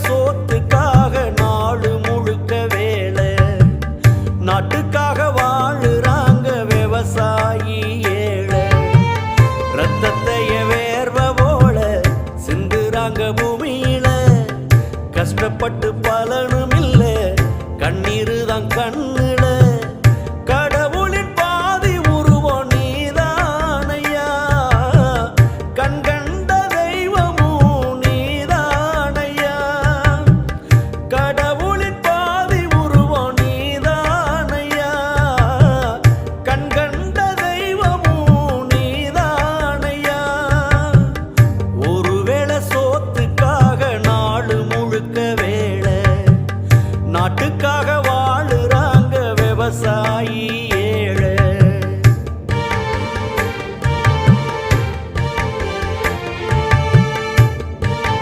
சோத்துக்காக நாடு முழுக்க வேலை, நாட்டுக்காக வாழுறாங்க விவசாயி ஏழை. ரத்தத்தைய வேர்வ போல சிந்துறாங்க பூமியில, கஷ்டப்பட்டு பலனும் இல்ல, கண்ணீரு தான் கண்ணுல.